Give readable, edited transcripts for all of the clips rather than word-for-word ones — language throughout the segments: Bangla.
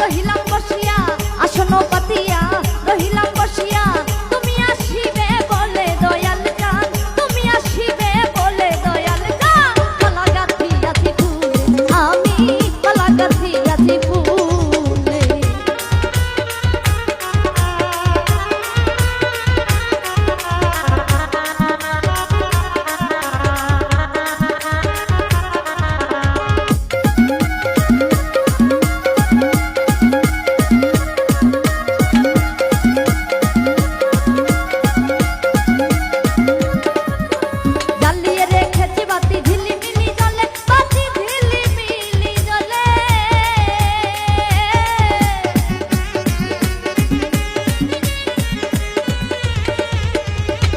রহিলাম বসিয়া আসন পাতিয়া রহিলাম বসিয়া তুমি আসিবে বলে দয়াল গান তুমি আসিবে বলে দয়াল গান গলা গাথিয়াছি ফুলে আমি গলা গাথিয়াছি ফুলে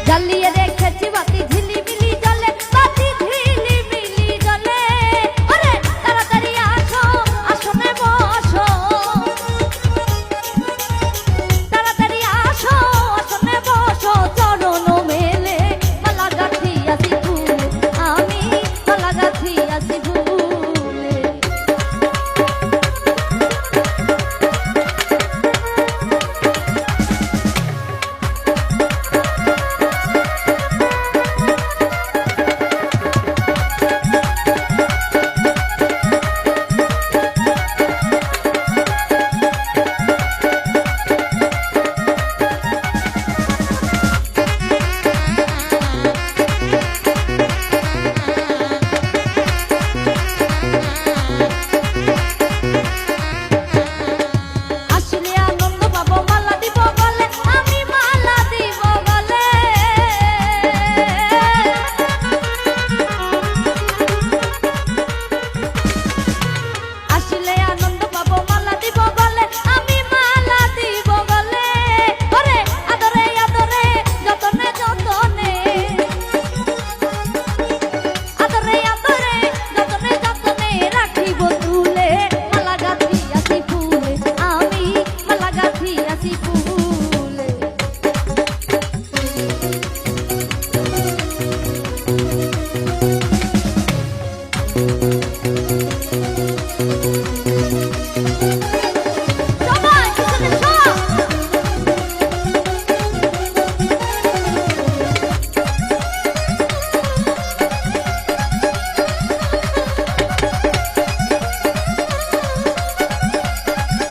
জ্বালিয়ে রেখেছি বাতি ঝিলিমিলি জ্বলে বাতি ঝিলিমিলি জ্বলে আরে তাড়াতাড়ি আসো আসনে বসো তাড়াতাড়ি আসো আসনে বসো চরণ মেলে মালা গাথিয়াছি ফুলে আমি মালা গাথিয়াছি ফুলে আসলে